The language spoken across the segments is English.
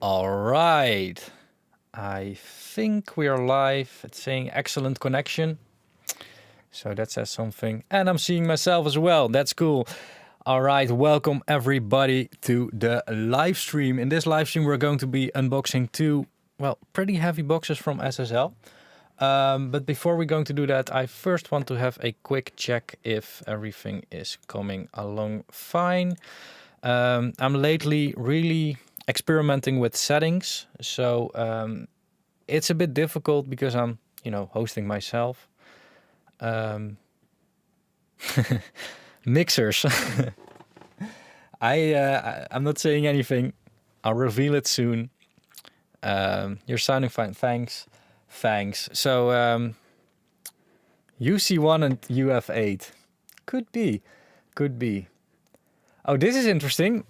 All right. I think we are live. It's saying excellent connection. So that says something. And I'm seeing myself as well. That's cool. All right. Welcome everybody to the live stream. In this live stream, we're going to be unboxing two, well, pretty heavy boxes from SSL. But before we're going to do that, I first want to have a quick check if everything is coming along fine. I'm lately really experimenting with settings, so it's a bit difficult because I'm, hosting myself. Mixers. I'm not saying anything. I'll reveal it soon. You're sounding fine. Thanks. So UC1 and UF8 could be. Oh, this is interesting.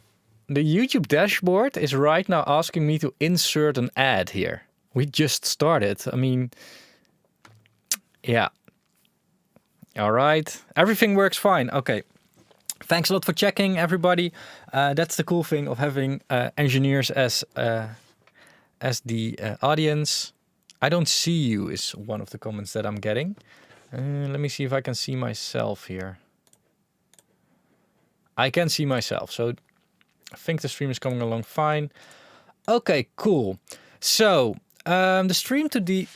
The YouTube dashboard is right now asking me to insert an ad here. We just started. I mean, yeah. All right. Everything works fine. Okay. Thanks a lot for checking, everybody. That's the cool thing of having engineers as the audience. I don't see you is one of the comments that I'm getting. Let me see if I can see myself here. I can see myself, so I think the stream is coming along fine. Okay, cool. So the stream today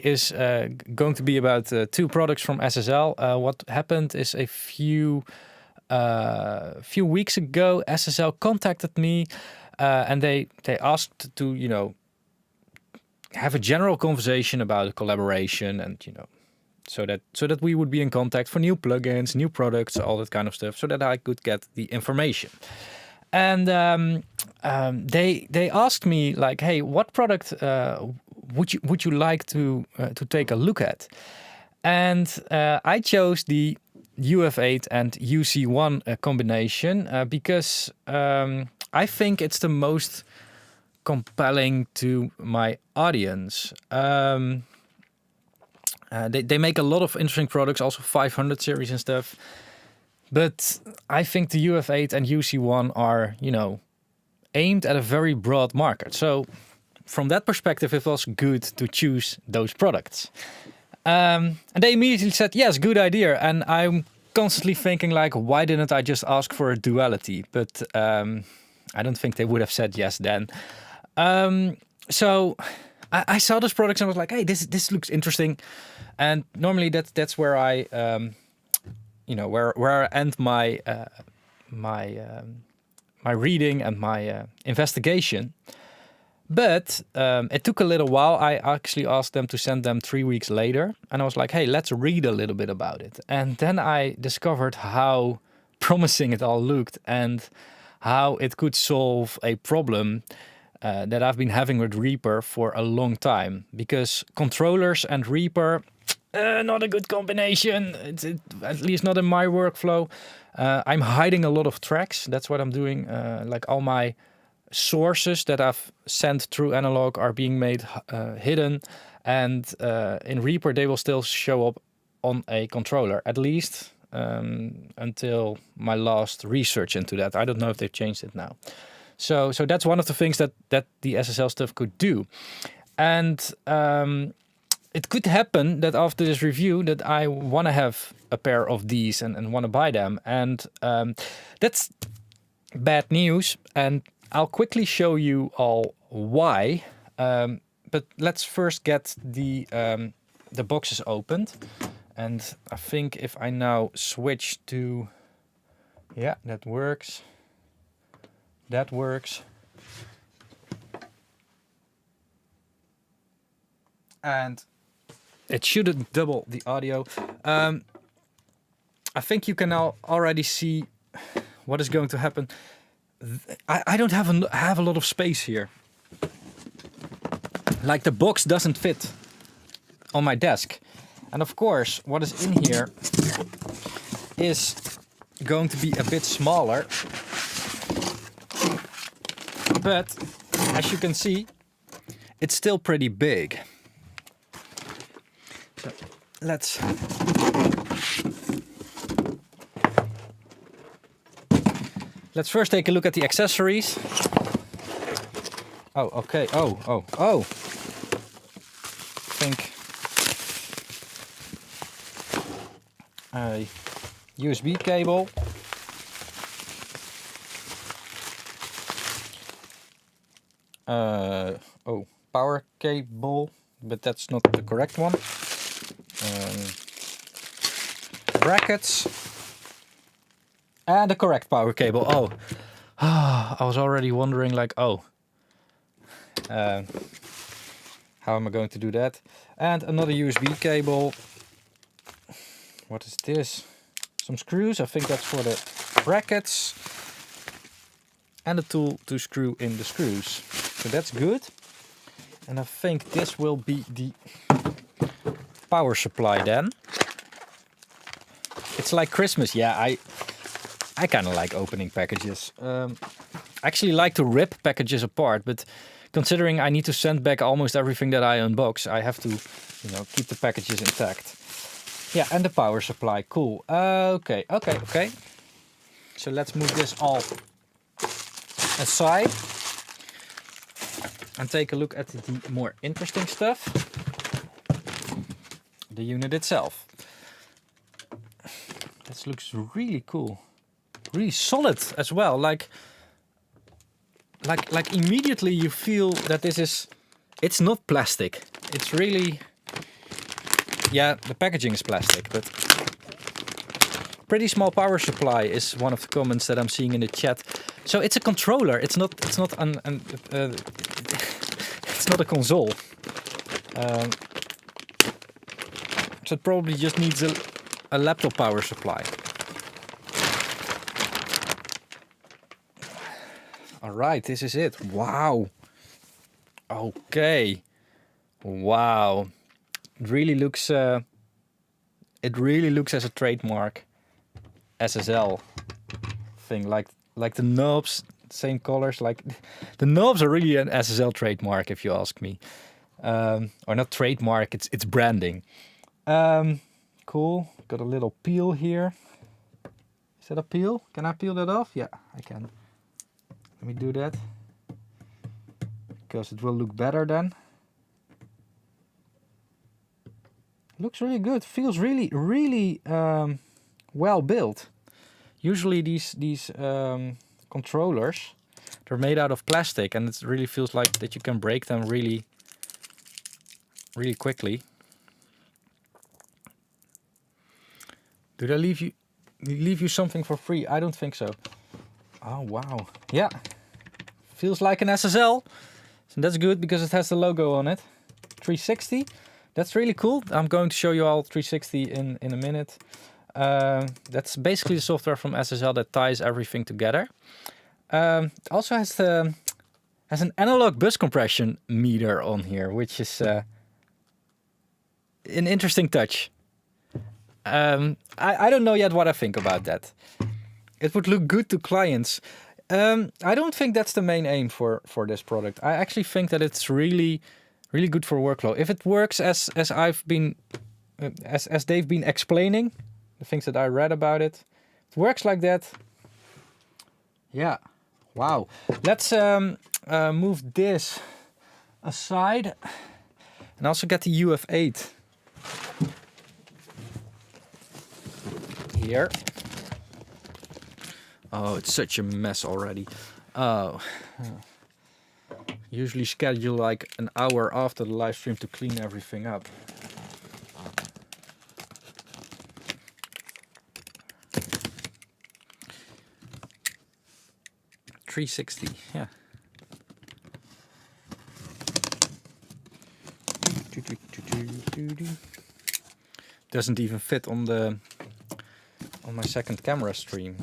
is going to be about two products from SSL. What happened is a few weeks ago, SSL contacted me and they asked to have a general conversation about collaboration and so that we would be in contact for new plugins, new products, all that kind of stuff, so that I could get the information. And they asked me like, hey, what product would you like to take a look at? And I chose the UF8 and UC1 combination because I think it's the most compelling to my audience. They make a lot of interesting products, also 500 series and stuff. But I think the UF8 and UC1 are, aimed at a very broad market. So from that perspective, it was good to choose those products. And they immediately said, yes, good idea. And I'm constantly thinking like, why didn't I just ask for a duality? But I don't think they would have said yes then. So I saw those products and was like, hey, this looks interesting. And normally that's where I, where I end my my reading and my investigation. But it took a little while. I actually asked them to send them 3 weeks later. And I was like, hey, let's read a little bit about it. And then I discovered how promising it all looked and how it could solve a problem that I've been having with Reaper for a long time. Because controllers and Reaper, not a good combination. It's at least not in my workflow. I'm hiding a lot of tracks. That's what I'm doing. Like all my sources that I've sent through analog are being made hidden. And in Reaper, they will still show up on a controller, at least until my last research into that. I don't know if they've changed it now. So that's one of the things that the SSL stuff could do. And it could happen that after this review that I want to have a pair of these and want to buy them. And that's bad news. And I'll quickly show you all why. But let's first get the boxes opened. And I think if I now switch to... Yeah, that works. That works. And it shouldn't double the audio. I think you can now already see what is going to happen. I don't have a lot of space here. Like the box doesn't fit on my desk. And of course, what is in here is going to be a bit smaller. But as you can see, it's still pretty big. So let's first take a look at the accessories. Oh, okay. Oh. Think a USB cable. Power cable, but that's not the correct one. Brackets and the correct power cable. Oh, I was already wondering, like, how am I going to do that? And another USB cable. What is this? Some screws. I think that's for the brackets. And a tool to screw in the screws. So that's good. And I think this will be the power supply then. It's like Christmas. Yeah, I kind of like opening packages. I actually like to rip packages apart, but considering I need to send back almost everything that I unbox, I have to, keep the packages intact. Yeah, and the power supply. Cool. Okay. So let's move this all aside and take a look at the more interesting stuff. The unit itself. This looks really cool. Really solid as well. Like immediately you feel that it's not plastic. It's really, yeah, the packaging is plastic, but pretty small power supply is one of the comments that I'm seeing in the chat. So it's a controller. It's not it's not a console. So it probably just needs a laptop power supply. All right, this is it. Wow. Okay. Wow. It really looks as a trademark SSL thing. Like the knobs, same colors. Like the knobs are really an SSL trademark, if you ask me. Or not trademark. It's branding. Cool. Got a little peel here. Is that a peel? Can I peel that off? Yeah, I can. Let me do that. Because it will look better then. Looks really good. Feels really well built. Usually these controllers, they're made out of plastic, and it really feels like that you can break them really quickly. Do they leave you something for free? I don't think so. Oh wow. Yeah. Feels like an SSL. So that's good because it has the logo on it. 360. That's really cool. I'm going to show you all 360 in a minute. That's basically the software from SSL that ties everything together. It also has an analog bus compression meter on here, which is an interesting touch. I don't know yet what I think about that. It would look good to clients. I don't think that's the main aim for this product. I actually think that it's really good for workflow. If it works as they've been explaining, the things that I read about it, it works like that. Yeah, wow. Let's move this aside and also get the UF8 here. Oh, it's such a mess already. Oh. Usually schedule like an hour after the live stream to clean everything up. $360, yeah. Doesn't even fit on my second camera stream.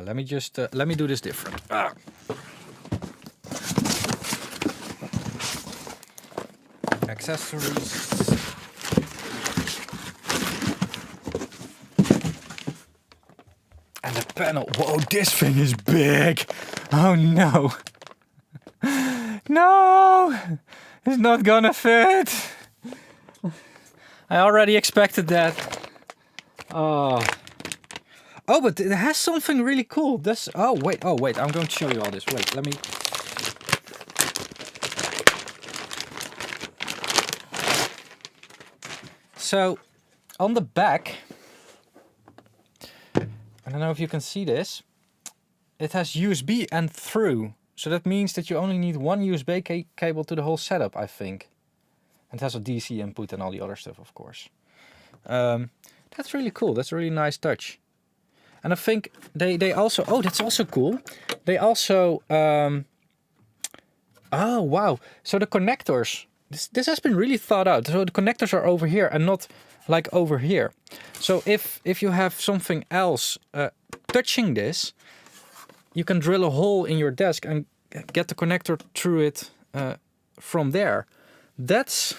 Let me do this different. Accessories. And the panel. Whoa, this thing is big. Oh no. No, it's not gonna fit. I already expected that. Oh. Oh, but it has something really cool. This. Oh wait. I'm going to show you all this. Wait, let me. So, on the back, I don't know if you can see this. It has USB and through. So that means that you only need one USB cable to the whole setup, I think. And it has a DC input and all the other stuff, of course. That's really cool. That's a really nice touch. And I think they also... Oh, that's also cool. They also... oh, wow. So the connectors... This has been really thought out. So the connectors are over here and not like over here. So if you have something else touching this... You can drill a hole in your desk and get the connector through it from there. That's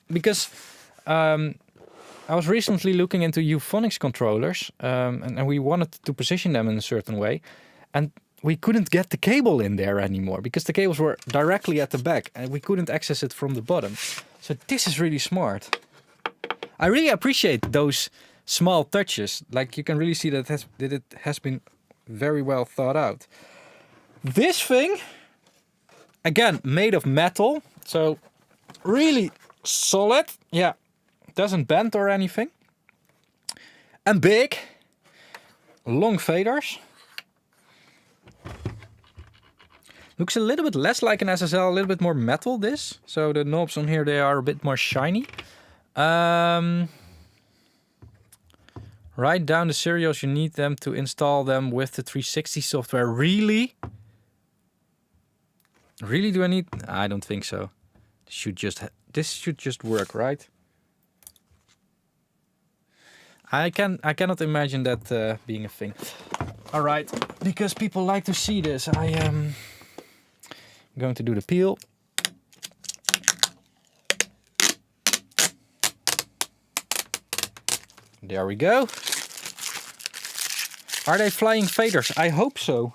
because I was recently looking into Euphonics controllers and we wanted to position them in a certain way. And we couldn't get the cable in there anymore because the cables were directly at the back and we couldn't access it from the bottom. So this is really smart. I really appreciate those small touches. Like you can really see that it has been very well thought out. This thing, again, made of metal, so really solid. Yeah, doesn't bend or anything. And big, long faders. Looks a little bit less like an SSL, a little bit more metal this. So the knobs on here, they are a bit more shiny. Write down the serials you need them to install them with the 360 software. Really? Really do I need... I don't think so. This should just work, right? I cannot imagine that being a thing. All right, because people like to see this, I am going to do the peel. There we go. Are they flying faders? I hope so,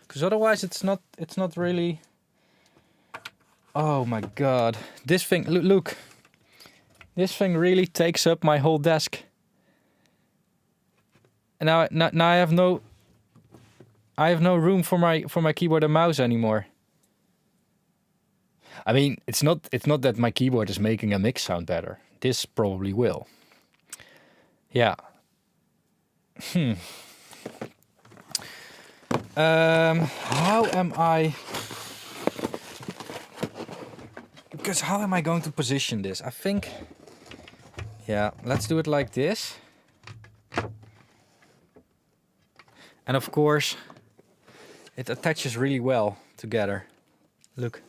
because otherwise it's not really. Oh my god, this thing! Look, this thing really takes up my whole desk. And now I have no room for my keyboard and mouse anymore. I mean, it's not that my keyboard is making a mix sound better. This probably will. Yeah. How am I? Because how am I going to position this? I think. Yeah, let's do it like this. And of course, it attaches really well together. Look.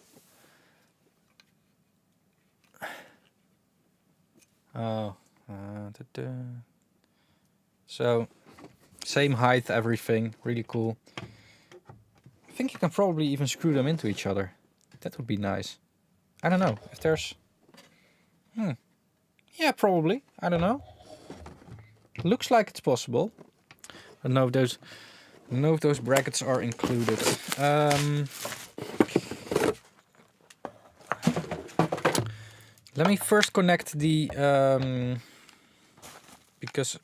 Oh. So, same height, everything, really cool. I think you can probably even screw them into each other. That would be nice. I don't know if there's... Yeah, probably. I don't know. Looks like it's possible. I don't know if those brackets are included. Let me first connect the... because...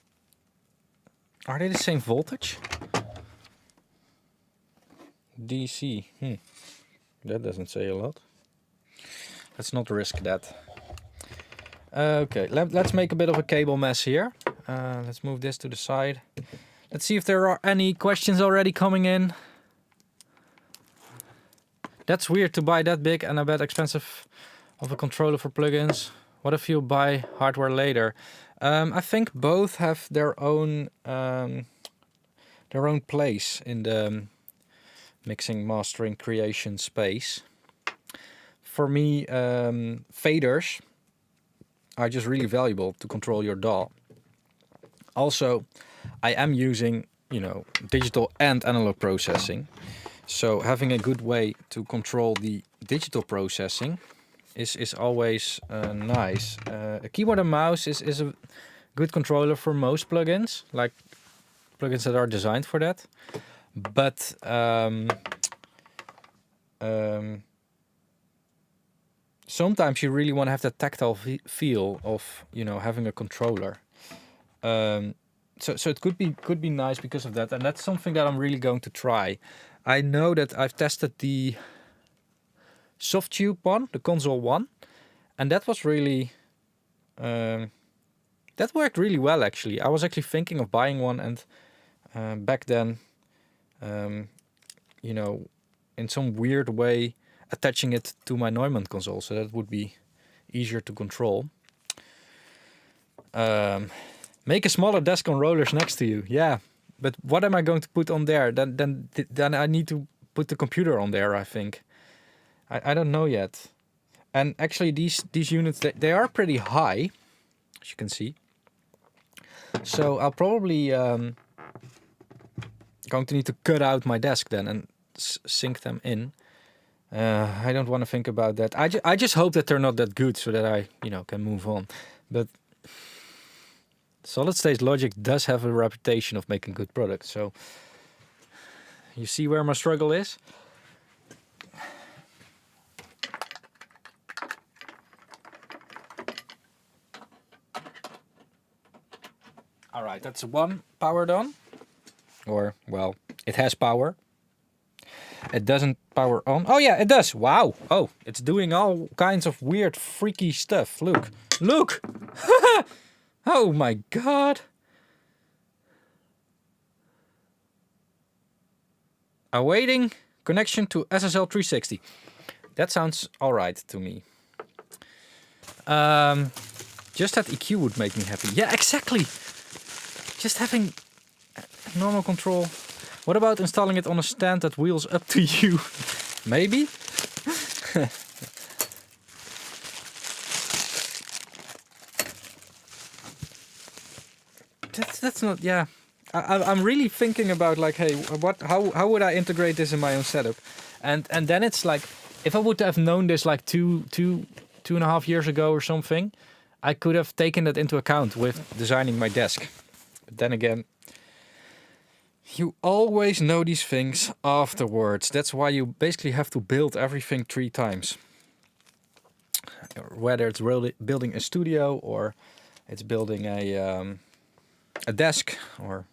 Are they the same voltage? DC. That doesn't say a lot. Let's not risk that. Okay, let's make a bit of a cable mess here. Let's move this to the side. Let's see if there are any questions already coming in. That's weird to buy that big and a bit expensive of a controller for plugins. What if you buy hardware later? I think both have their own place in the mixing, mastering, creation space. For me, faders are just really valuable to control your DAW. Also, I am using, digital and analog processing. So having a good way to control the digital processing is always nice. A keyboard and mouse is a good controller for most plugins, like plugins that are designed for that. But sometimes you really want to have that tactile feel of having a controller. so it could be nice because of that, and that's something that I'm really going to try. I know that I've tested the soft tube one, the console one, and that was really that worked really well actually. I was actually thinking of buying one, and back then, you know, in some weird way attaching it to my Neumann console, so that would be easier to control. Make a smaller desk on rollers next to you. Yeah, but what am I going to put on there? Then I need to put the computer on there, I think. I don't know yet. And actually these units, they are pretty high, as you can see. So I'll probably going to need to cut out my desk then and sink them in. I don't want to think about that. I just hope that they're not that good so that I, you know, can move on. But solid state logic does have a reputation of making good products. So you see where my struggle is? All right, that's one powered on. Or, well, it has power. It doesn't power on. Oh yeah, it does. Wow. Oh, it's doing all kinds of weird, freaky stuff. Look. Look! Oh my god. Awaiting connection to SSL 360. That sounds alright to me. Just that EQ would make me happy. Yeah, exactly. Just having normal control. What about installing it on a stand that wheels up to you? Maybe? that's not, yeah. I'm really thinking about like, hey, how would I integrate this in my own setup? And then it's like, if I would have known this like two and a half years ago or something, I could have taken that into account with designing my desk. But then again, you always know these things afterwards. That's why you basically have to build everything 3 times. Whether it's really building a studio or it's building a desk or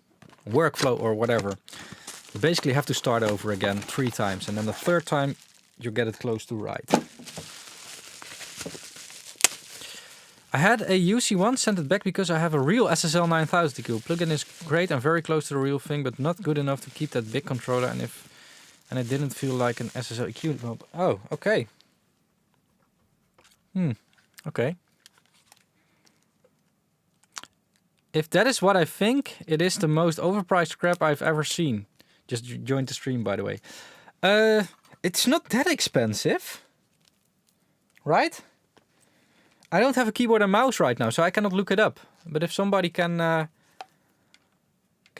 workflow or whatever. You basically have to start over again 3 times, and then the 3rd time you get it close to right. I had a UC1, sent it back because I have a real SSL 9000 EQ. Plugin is great and very close to the real thing, but not good enough to keep that big controller, and it didn't feel like an SSL EQ. Oh, okay. Okay. If that is what I think, it is the most overpriced crap I've ever seen. Just joined the stream, by the way. It's not that expensive, right? I don't have a keyboard and mouse right now, so I cannot look it up. But if somebody can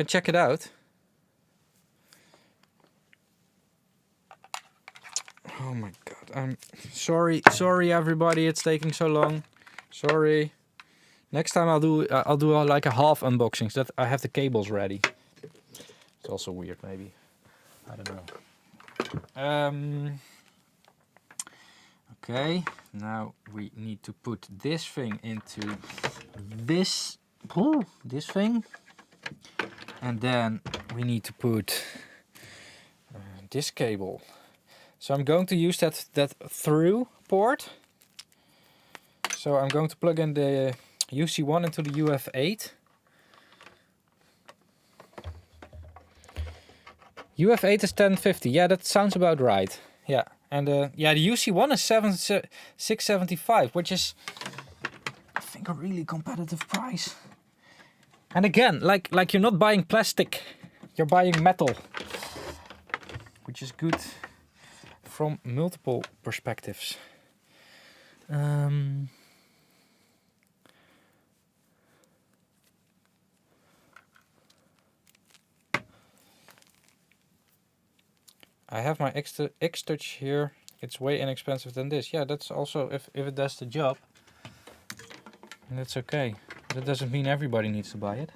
check it out. Oh my god, I'm sorry everybody, it's taking so long. Sorry. Next time I'll do like a half unboxing so that I have the cables ready. It's also weird, maybe. I don't know. Okay, now we need to put this thing into this thing, and then we need to put this cable. So I'm going to use that through port. So I'm going to plug in the UC1 into the UF8. UF8 is 1050. Yeah, that sounds about right. Yeah, and yeah, the UC1 is 675, which is, I think, a really competitive price. And again, like you're not buying plastic, you're buying metal, which is good from multiple perspectives. I have my X-Touch here. It's way inexpensive than this. Yeah, that's also if it does the job. And that's okay. That doesn't mean everybody needs to buy it.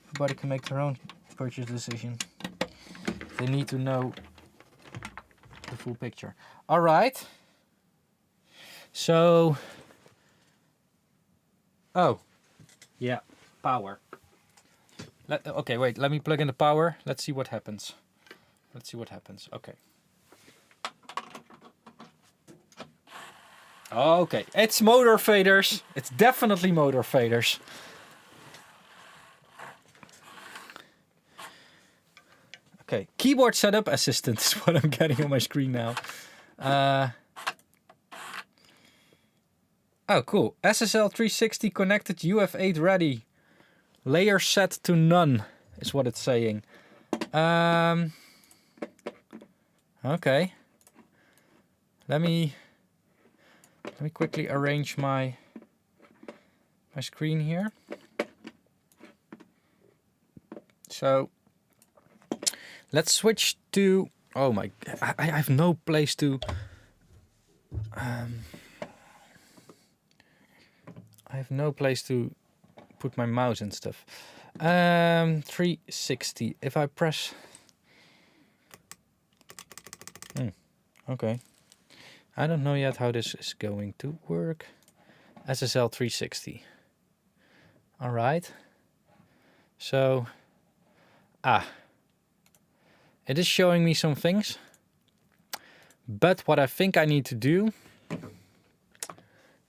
Everybody can make their own purchase decision. They need to know the full picture. All right. So, oh, yeah, power. Okay, wait, let me plug in the power. Let's see what happens. Okay. Okay, it's motor faders. It's definitely motor faders. Okay, keyboard setup assistant is what I'm getting on my screen now. Oh, cool. SSL 360 connected, UF8 ready. Layer set to none is what it's saying. Okay. Let me quickly arrange my screen here. So let's switch to. Oh my! I have no place to. I have no place to put my mouse and stuff. 360. If I press. Okay. I don't know yet how this is going to work. SSL 360. All right. So. It is showing me some things. But what I think I need to do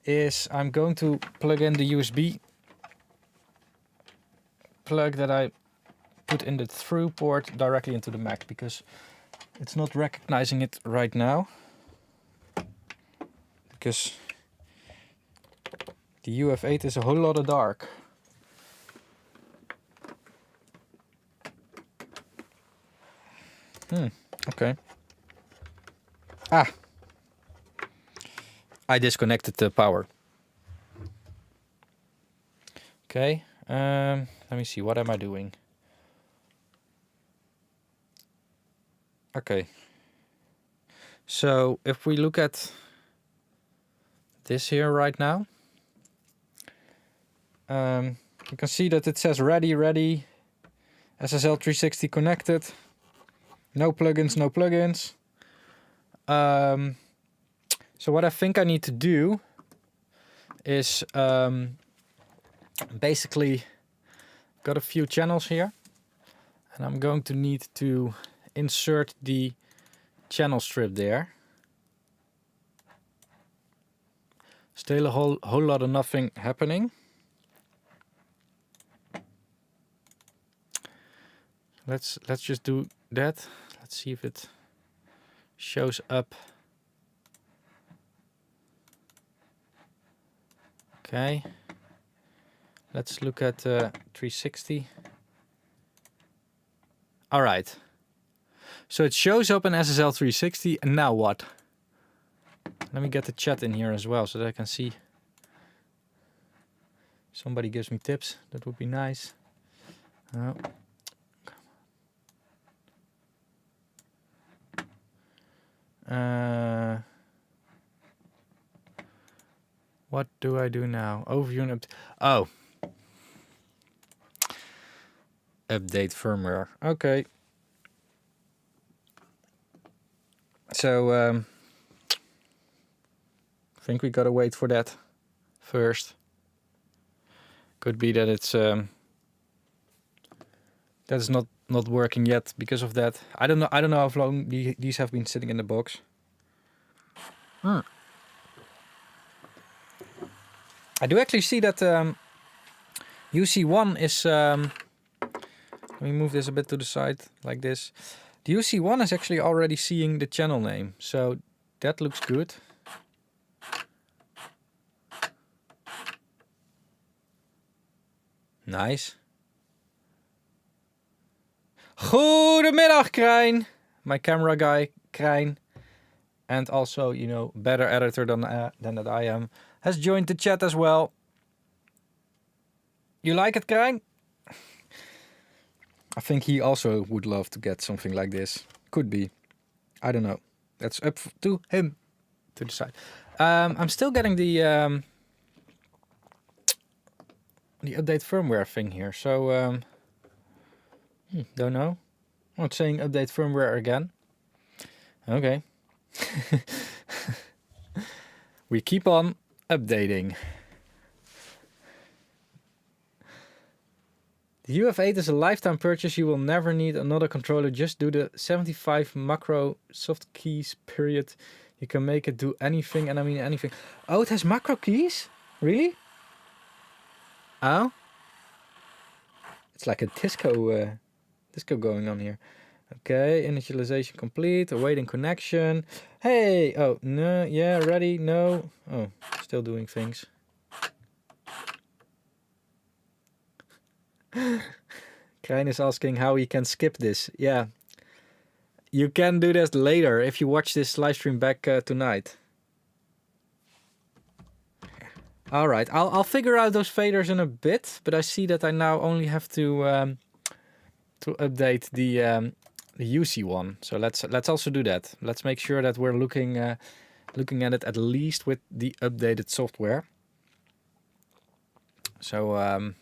is I'm going to plug in the USB plug that I put in the through port directly into the Mac because it's not recognizing it right now. Because the UF8 is a whole lot of dark. Okay. I disconnected the power. Okay. Let me see. What am I doing? Okay. So if we look at this here right now, you can see that it says ready, SSL 360 connected. No plugins, no plugins. So what I think I need to do is basically got a few channels here, and I'm going to need to insert the channel strip there. Still a whole lot of nothing happening. Let's just do that. Let's see if it shows up. Okay. Let's look at 360. All right. So it shows up in SSL 360, and now what? Let me get the chat in here as well so that I can see. Somebody gives me tips. That would be nice. Oh. What do I do now? Overview and oh. Update firmware. Okay. So I think we gotta wait for that first. Could be that it's that's not working yet because of that. I don't know how long these have been sitting in the box. I do actually see that UC1 is. Let me move this a bit to the side like this. The UC1 is actually already seeing the channel name, so that looks good. Nice. Goedemiddag, Krijn. My camera guy, Krijn. And also, you know, better editor than that I am, has joined the chat as well. You like it, Krijn? I think he also would love to get something like this. Could be. I don't know. That's up to him to decide. I'm still getting the update firmware thing here. So, don't know. Oh, it's saying update firmware again. Okay. We keep on updating. The UF8 is a lifetime purchase. You will never need another controller. Just do the 75 macro soft keys period. You can make it do anything, and I mean anything. Oh, it has macro keys? Really? Oh? It's like a disco going on here. Okay, initialization complete. Awaiting connection. Hey! Oh, no. Yeah, ready? No. Oh, still doing things. Krijn is asking how he can skip this. Yeah. You can do this later if you watch this live stream back tonight. All right, I'll figure out those faders in a bit, but I see that I now only have to update the UC1. So let's also do that. Let's make sure that we're looking at it at least with the updated software. So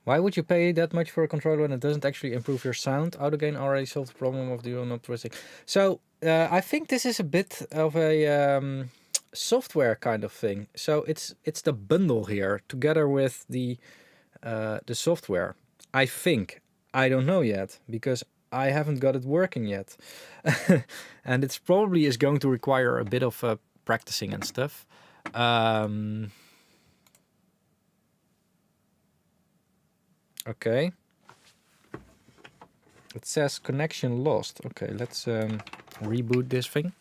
why would you pay that much for a controller when it doesn't actually improve your sound? Autogain already solved the problem of the not twisting. So I think this is a bit of a software kind of thing. So it's the bundle here together with the software. I think. I don't know yet because I haven't got it working yet, and it's probably is going to require a bit of practicing and stuff. Okay. It says connection lost. Okay, let's reboot this thing.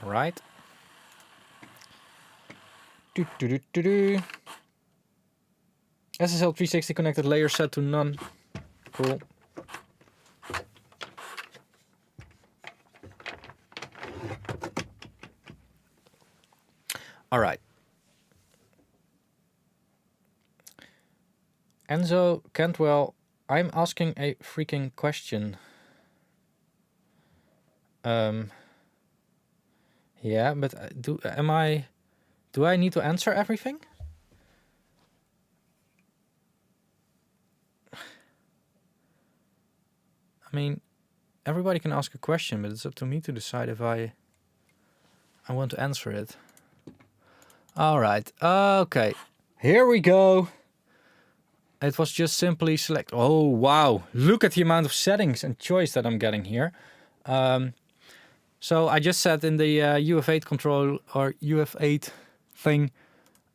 All right. SSL 360 connected, layer set to none. Cool. All right. Enzo Cantwell, I'm asking a freaking question. Yeah, but do I need to answer everything? I mean, everybody can ask a question, but it's up to me to decide if I want to answer it. All right. Okay. Here we go. It was just simply select. Oh, wow. Look at the amount of settings and choice that I'm getting here. So I just said in the UF8 control or UF8 thing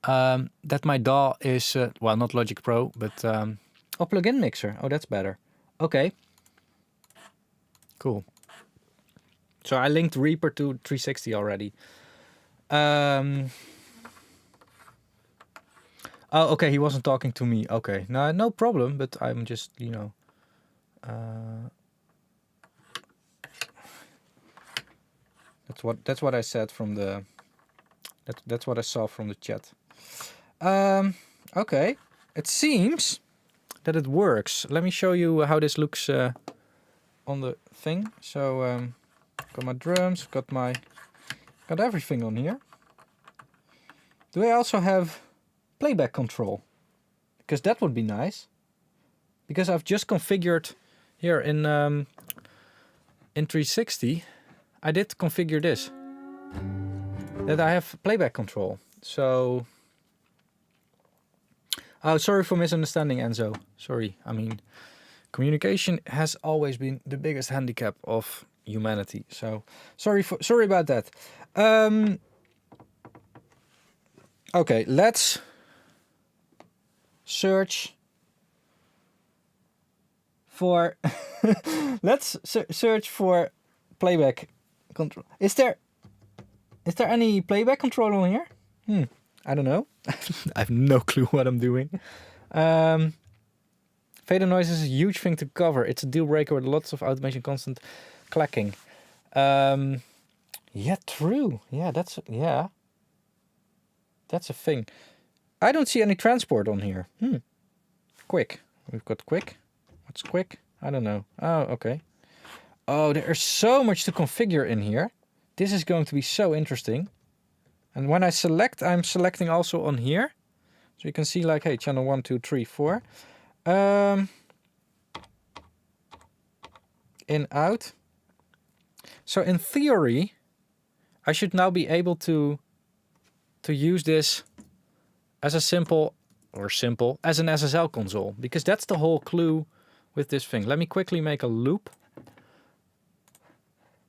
that my DAW is, well, not Logic Pro, but plugin mixer. Oh, that's better. Okay. Cool. So I linked Reaper to 360 already. Oh, okay, he wasn't talking to me. Okay, no problem, but I'm just, you know... That's what I said from the... That's what I saw from the chat. Okay, it seems that it works. Let me show you how this looks on the thing. So, got my drums, got everything on here. Do I also have playback control? Because that would be nice. Because I've just configured here in 360, I did configure this. That I have playback control. So, oh, sorry for misunderstanding, Enzo. Sorry. I mean, communication has always been the biggest handicap of humanity. So, sorry about that. Okay, let's search for search for playback control. Is there any playback control on here? I don't know. I have no clue what I'm doing. Fader noise is a huge thing to cover. It's a deal breaker with lots of automation, constant clacking. Yeah, true. Yeah, that's a thing. I don't see any transport on here. Quick. We've got quick. What's quick? I don't know. Oh, okay. Oh, there's so much to configure in here. This is going to be so interesting. And when I select, I'm selecting also on here. So you can see like, hey, channel 1, 2, 3, 4. in, out. So in theory, I should now be able to use this as a simple as an SSL console, because that's the whole clue with this thing. Let me quickly make a loop,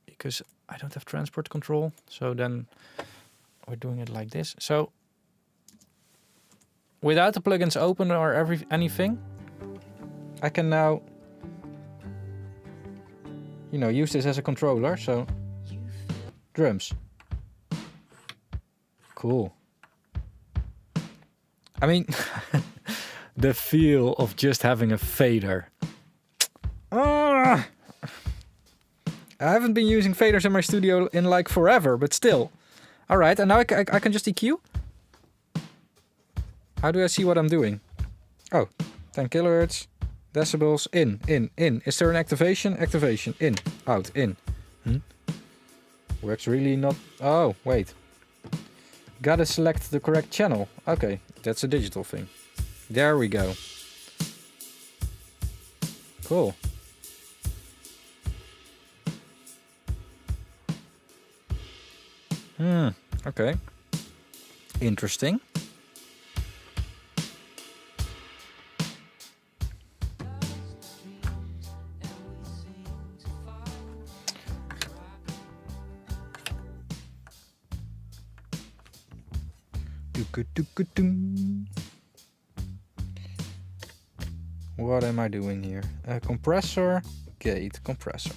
because I don't have transport control. So then we're doing it like this. So without the plugins open or anything, I can now, you know, use this as a controller. So drums. Cool. I mean, the feel of just having a fader. I haven't been using faders in my studio in like forever, but still. All right, and now I can just EQ. How do I see what I'm doing? Oh, 10 kilohertz, decibels, in. Is there an activation? Activation, in, out, in. Works really not... Oh, wait. Gotta select the correct channel. Okay, that's a digital thing. There we go. Cool. Okay. Interesting. What am I doing here? Compressor, gate, compressor.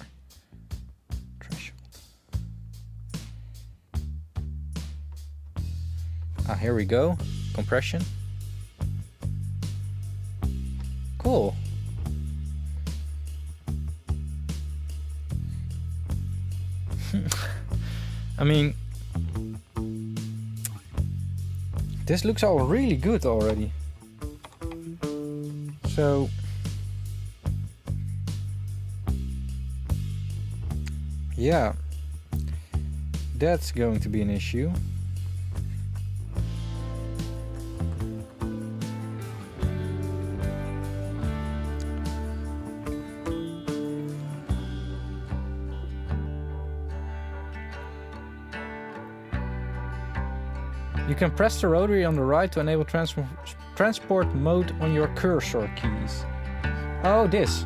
Threshold. Here we go. Compression. Cool. I mean, this looks all really good already. So yeah, that's going to be an issue. You can press the rotary on the right to enable transport mode on your cursor keys. Oh, this.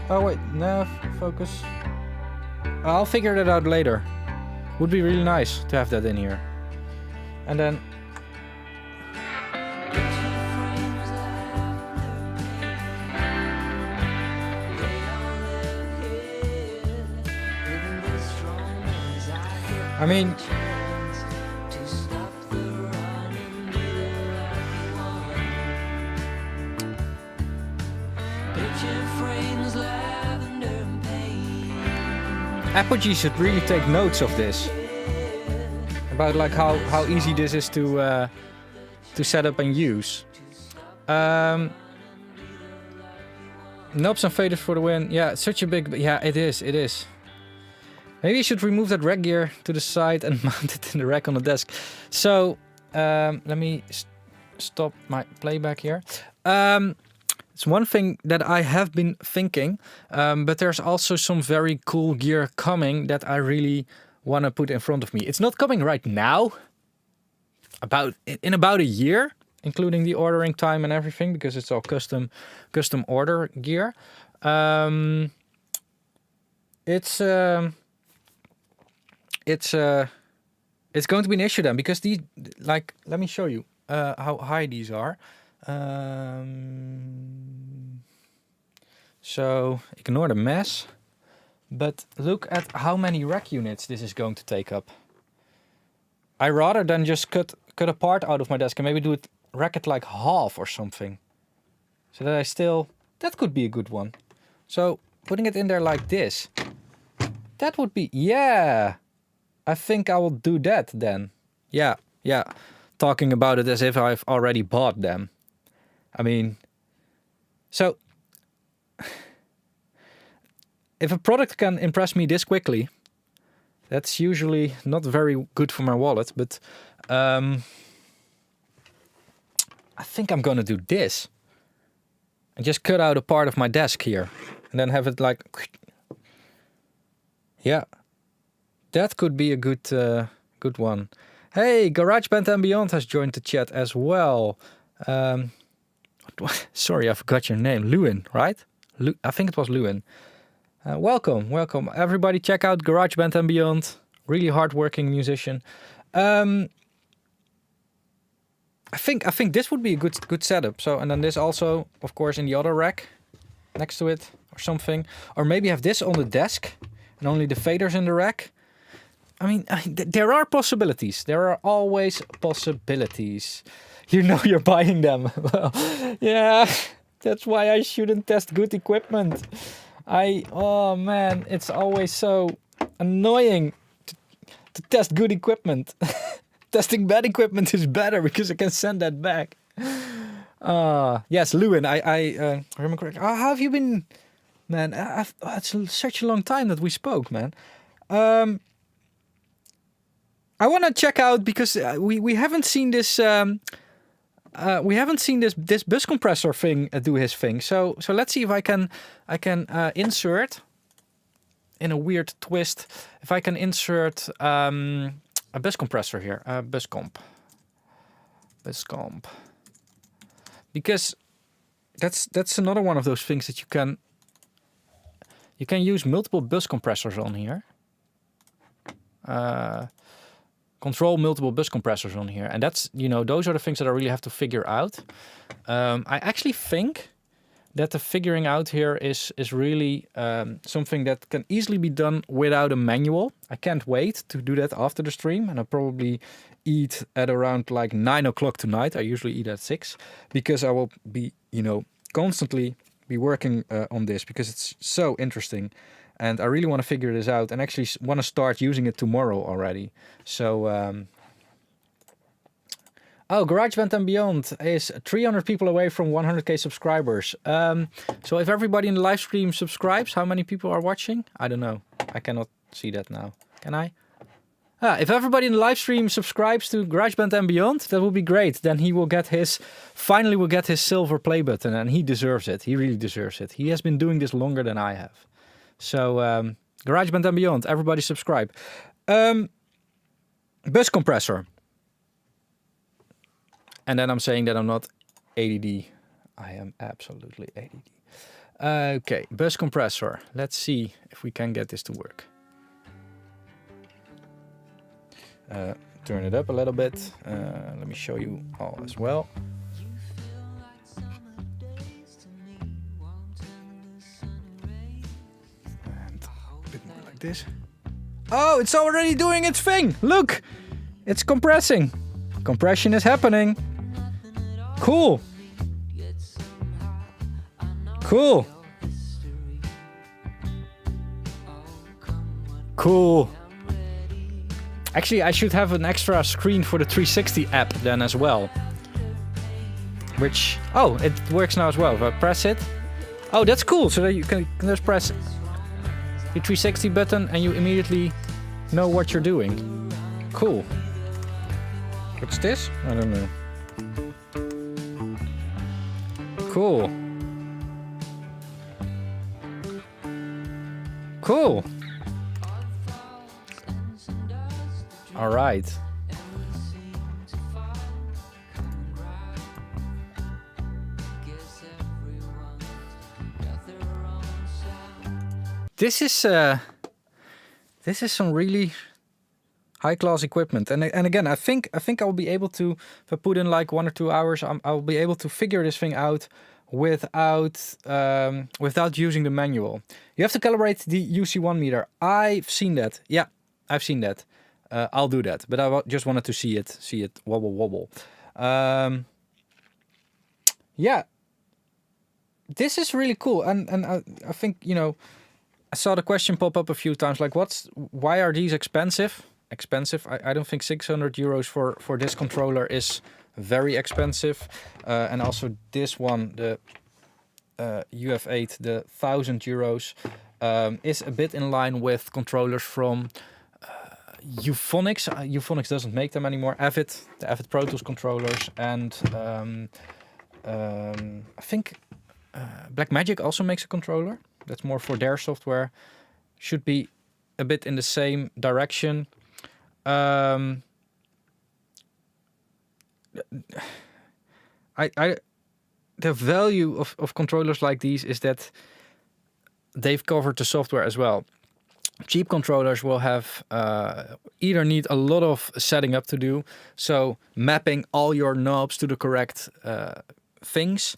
Oh wait, nav, focus. I'll figure that out later. Would be really nice to have that in here. And then... I mean... Apogee should really take notes of this. About like how easy this is to set up and use. Knobs and faders for the win. Yeah, it's such a big... Yeah, it is. Maybe you should remove that rack gear to the side and mount it in the rack on the desk. So, let me stop my playback here. It's one thing that I have been thinking, but there's also some very cool gear coming that I really want to put in front of me. It's not coming right now, in about a year, including the ordering time and everything, because it's all custom order gear. It's going to be an issue then, because these, like, let me show you how high these are. So ignore the mess, but look at how many rack units this is going to take up. I rather than just cut a part out of my desk and maybe rack it like half or something, so that that could be a good one. So putting it in there like this, that would be, yeah, I think I will do that then. Yeah, talking about it as if I've already bought them. I mean, so if a product can impress me this quickly, that's usually not very good for my wallet, but I think I'm gonna do this. and just cut out a part of my desk here, and then have it like, yeah, that could be a good one. Hey, Garageband and Beyond has joined the chat as well. Sorry, I forgot your name. Lewin, right? I think it was Lewin. Welcome. Everybody check out Garageband and Beyond. Really hardworking musician. I think this would be a good setup. So, and then this also, of course, in the other rack next to it or something. Or maybe have this on the desk and only the faders in the rack. I mean, there are possibilities. There are always possibilities. You know you're buying them. Well, yeah, that's why I shouldn't test good equipment. Oh man, it's always so annoying to test good equipment. Testing bad equipment is better because I can send that back. Yes, Lewin, I remember correct. How have you been, man? It's such a long time that we spoke, man. I want to check out because we haven't seen this. We haven't seen this bus compressor thing do his thing. So let's see if I can insert in a weird twist. If I can insert a bus compressor here, bus comp, because that's another one of those things that you can use multiple bus compressors on here. Control multiple bus compressors on here, and that's, you know, those are the things that I really have to figure out. I actually think that the figuring out here is really something that can easily be done without a manual. I can't wait to do that after the stream, and I'll probably eat at around like 9 o'clock tonight. I usually eat at 6 because I will be, you know, constantly be working on this because it's so interesting. And I really want to figure this out and actually want to start using it tomorrow already. So, Garageband and Beyond is 300 people away from 100k subscribers. So if everybody in the live stream subscribes, how many people are watching? I don't know. I cannot see that now. Can I? If everybody in the live stream subscribes to Garageband and Beyond, that would be great. Then he will finally will get his silver play button, and he deserves it. He really deserves it. He has been doing this longer than I have. So, Garageband and Beyond, everybody subscribe. Bus compressor. And then I'm saying that I'm not ADD. I am absolutely ADD. Okay, bus compressor. Let's see if we can get this to work. Turn it up a little bit. Let me show you all as well. This. Oh, it's already doing its thing. Look, it's compressing. Compression is happening. Cool. Actually, I should have an extra screen for the 360 app then as well. Which, oh, it works now as well. If I press it. Oh, that's cool. So that you can just press the 360 button and you immediately know what you're doing. Cool. What's this? I don't know. Cool. All right. This is some really high-class equipment, and again, I think I will be able to, if I put in like 1 or 2 hours, I'll be able to figure this thing out without using the manual. You have to calibrate the UC1 meter. I've seen that. Yeah, I've seen that. I'll do that, but I just wanted to see it wobble. Yeah, this is really cool, and I think, you know, I saw the question pop up a few times, like, why are these expensive? I don't think 600 euros for this controller is very expensive. And also this one, the UF8, the 1,000 euros, is a bit in line with controllers from Euphonics. Euphonics doesn't make them anymore. The Avid Pro Tools controllers, and I think Blackmagic also makes a controller. That's more for their software. Should be a bit in the same direction. The value of controllers like these is that they've covered the software as well. Cheap controllers will have either need a lot of setting up to do, so mapping all your knobs to the correct things.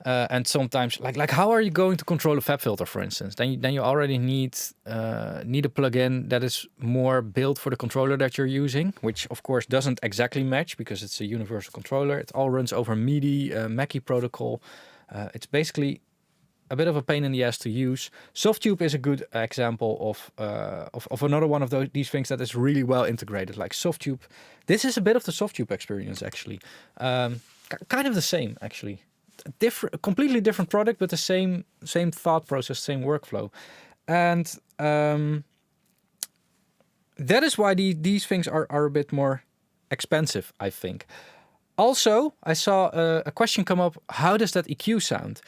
And sometimes, like how are you going to control a FET filter, for instance? Then you already need a plugin that is more built for the controller that you're using, which of course doesn't exactly match because it's a universal controller. It all runs over MIDI, Mackie protocol. It's basically a bit of a pain in the ass to use. Softtube is a good example of another one of these things that is really well integrated, like Softtube. This is a bit of the Softtube experience, actually. Kind of the same, actually. Completely different product, but the same thought process, same workflow. And that is why these things are a bit more expensive, I think. Also, I saw a question come up, how does that EQ sound?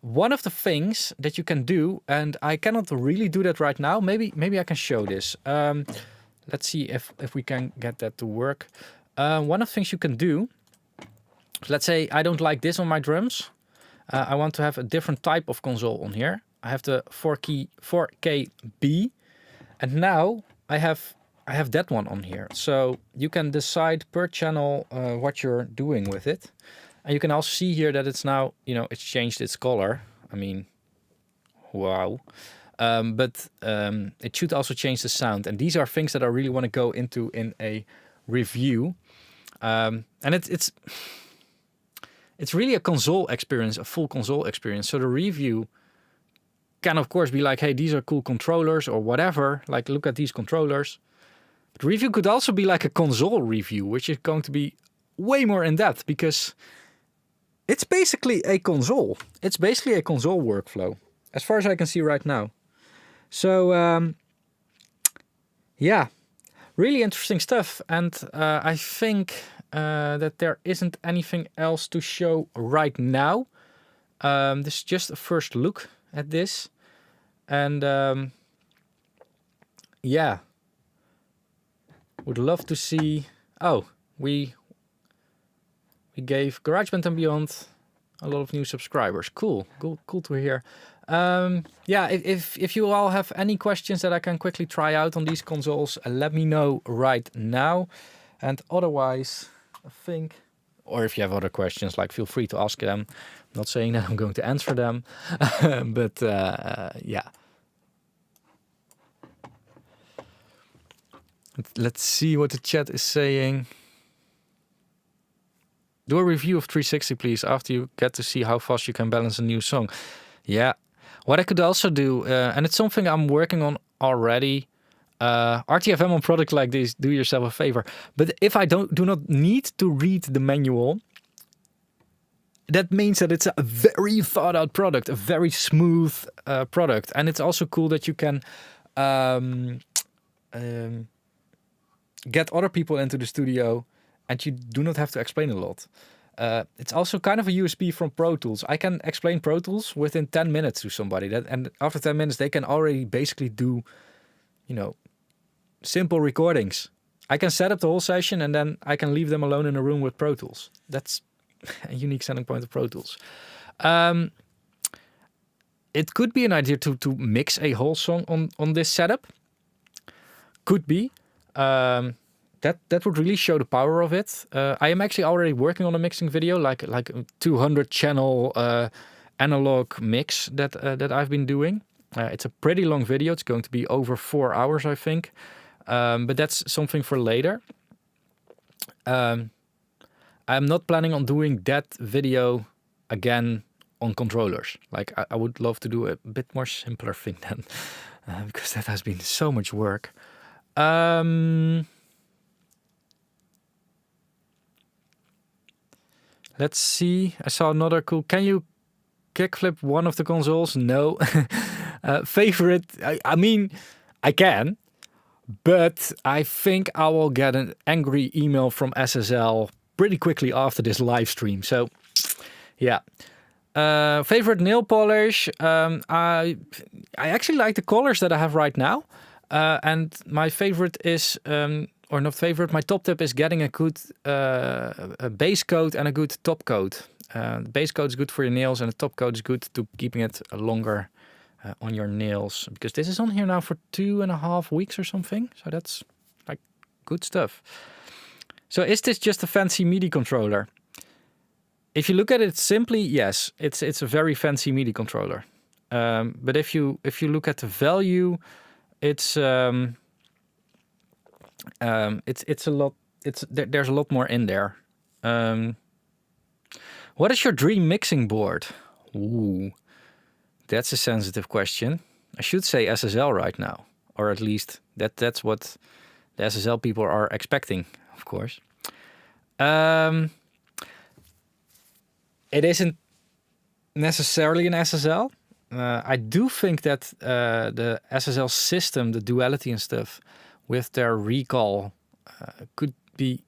One of the things that you can do, and I cannot really do that right now, maybe I can show this. Let's see if we can get that to work. One of the things you can do, let's say I don't like this on my drums. I want to have a different type of console on here. I have the 4K B, and now I have that one on here. So you can decide per channel what you're doing with it. And you can also see here that it's now, it's changed its color. I mean, wow. But it should also change the sound. And these are things that I really want to go into in a review. And it's really a console experience, a full console experience. So the review can, of course, be like, hey, these are cool controllers or whatever. Like, look at these controllers. But review could also be like a console review, which is going to be way more in depth because it's basically a console. It's basically a console workflow, as far as I can see right now. So, yeah, really interesting stuff. And I think that there isn't anything else to show right now. This is just a first look at this. And yeah, would love to see... Oh, we gave Garageband and Beyond a lot of new subscribers. Cool to hear. Yeah, if you all have any questions that I can quickly try out on these consoles, let me know right now. And otherwise, I think, or if you have other questions, like, feel free to ask them. I'm not saying that I'm going to answer them, but yeah. Let's see what the chat is saying. Do a review of 360, please, after you get to see how fast you can balance a new song. Yeah. What I could also do, and it's something I'm working on already, RTFM on product like this, do yourself a favor. But if I do not need to read the manual, that means that it's a very thought out product, a very smooth product. And it's also cool that you can get other people into the studio and you do not have to explain a lot. It's also kind of a USB from Pro Tools. I can explain Pro Tools within 10 minutes to somebody, and after 10 minutes they can already basically do, simple recordings. I can set up the whole session and then I can leave them alone in a room with Pro Tools. That's a unique selling point of Pro Tools. It could be an idea to mix a whole song on this setup. Could be. That would really show the power of it. I am actually already working on a mixing video, like a 200 channel analog mix that I've been doing. It's a pretty long video. It's going to be over 4 hours, I think. But that's something for later. I'm not planning on doing that video again on controllers. Like, I would love to do a bit more simpler thing then, because that has been so much work. Let's see. I saw another cool. Can you kickflip one of the consoles? No. Favorite. I mean, I can, but I think I will get an angry email from SSL pretty quickly after this live stream. So, yeah. Favorite nail polish? I actually like the colors that I have right now. And my favorite is, or not favorite, my top tip is getting a good a base coat and a good top coat. The base coat is good for your nails and the top coat is good to keeping it longer on your nails. Because this is on here now for 2.5 weeks or something. So that's like good stuff. So is this just a fancy MIDI controller? If you look at it simply, yes, it's a very fancy MIDI controller. But if you look at the value, it's a lot. There's a lot more in there. What is your dream mixing board? Ooh, that's a sensitive question. I should say SSL right now, or at least that's what the SSL people are expecting, of course. It isn't necessarily an SSL. I do think that the SSL system, the duality and stuff, with their recall, could be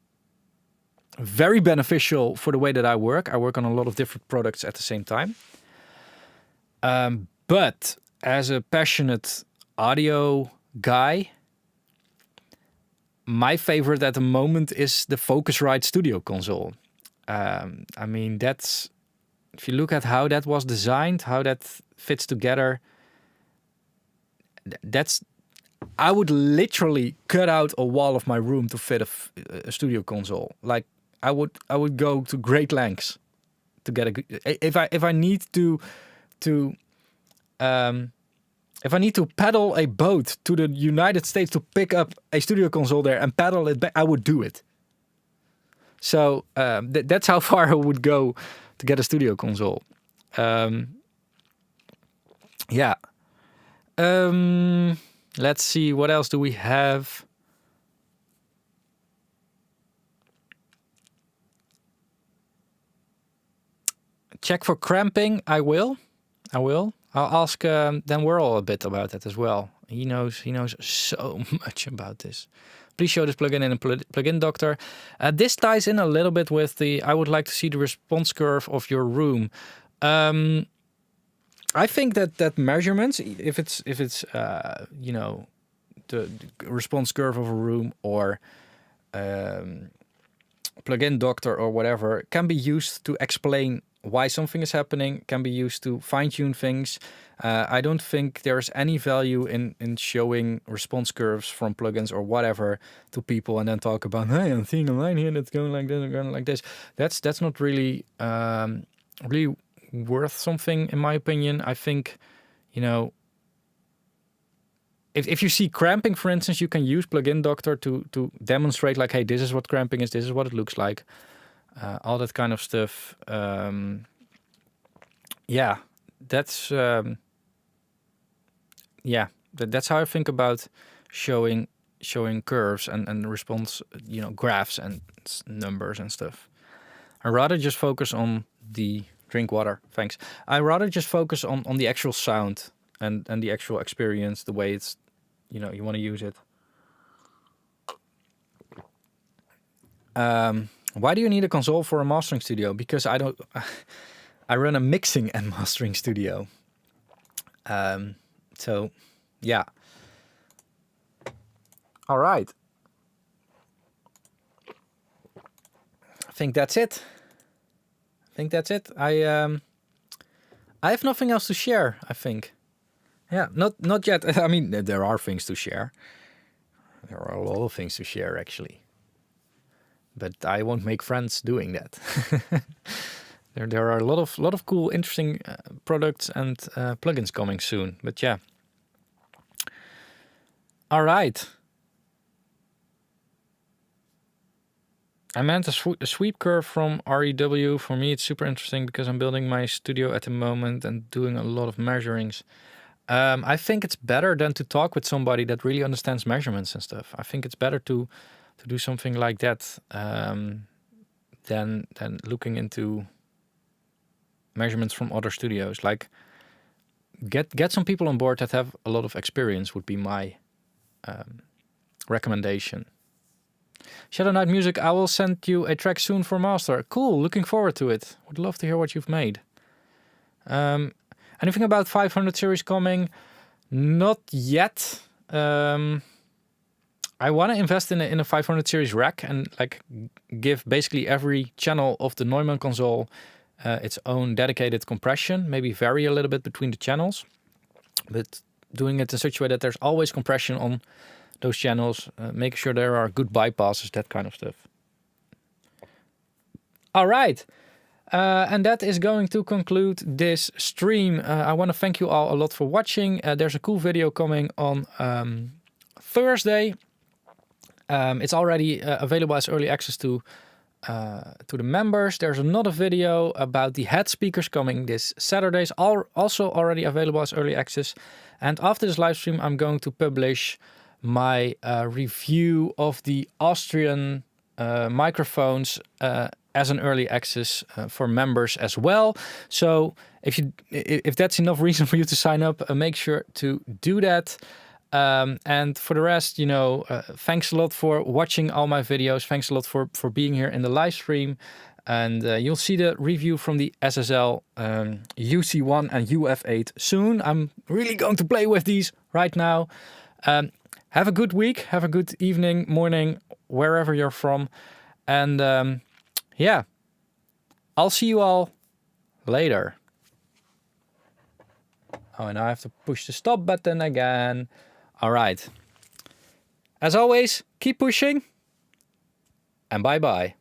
very beneficial for the way that I work. I work on a lot of different products at the same time. But as a passionate audio guy, my favorite at the moment is the Focusrite Studio console. I mean, that's, if you look at how that was designed, how that fits together, that's, I would literally cut out a wall of my room to fit a studio console. Like I would go to great lengths to get a good, if I need to paddle a boat to the United States to pick up a studio console there and paddle it back, I would do it. So that's how far I would go to get a studio console. Yeah. Let's see, what else do we have? Check for cramping. I will. I'll ask Dan Whirl a bit about that as well. He knows so much about this. Please show this plugin in a plugin doctor. This ties in a little bit with the, I would like to see the response curve of your room. I think that measurements, if it's you know, the response curve of a room or plugin doctor or whatever, can be used to explain why something is happening, can be used to fine-tune things. I don't think there's any value in showing response curves from plugins or whatever to people and then talk about, hey, I'm seeing a line here that's going like this and going like this. That's not really really worth something, in my opinion. I think, you know, if you see cramping, for instance, you can use plugin doctor to demonstrate like, hey, this is what cramping is, this is what it looks like. All that kind of stuff. Yeah, that's that's how I think about showing curves and response, you know, graphs and numbers and stuff. I rather just focus on the drink water. Thanks. I rather just focus on the actual sound and the actual experience, the way it's, you know, you want to use it. Why do you need a console for a mastering studio? Because I run a mixing and mastering studio. So, yeah. All right. I think that's it. I have nothing else to share, I think. Yeah, not yet. I mean, there are things to share. There are a lot of things to share, actually. But I won't make friends doing that. There are a lot of cool, interesting products and plugins coming soon. But yeah. All right. I meant a sweep curve from REW. For me, it's super interesting because I'm building my studio at the moment and doing a lot of measurings. I think it's better than to talk with somebody that really understands measurements and stuff. I think it's better to do something like that than looking into measurements from other studios. Like, get some people on board that have a lot of experience would be my recommendation. Shadow Knight Music, I will send you a track soon for master. Cool, looking forward to it. Would love to hear what you've made. Anything about 500 series coming? Not yet. I want to invest in a 500 series rack and like give basically every channel of the Neumann console its own dedicated compression. Maybe vary a little bit between the channels, but doing it in such a way that there's always compression on those channels. Make sure there are good bypasses, that kind of stuff. All right. And that is going to conclude this stream. I want to thank you all a lot for watching. There's a cool video coming on Thursday. It's already available as early access to the members. There's another video about the head speakers coming this Saturday. It's also already available as early access. And after this live stream, I'm going to publish my review of the Austrian microphones as an early access for members as well. So if that's enough reason for you to sign up, make sure to do that. And for the rest, thanks a lot for watching all my videos. Thanks a lot for being here in the live stream. And you'll see the review from the SSL UC1 and UF8 soon. I'm really going to play with these right now. Have a good week. Have a good evening, morning, wherever you're from. And yeah, I'll see you all later. Oh, and I have to push the stop button again. All right. As always, keep pushing and bye-bye.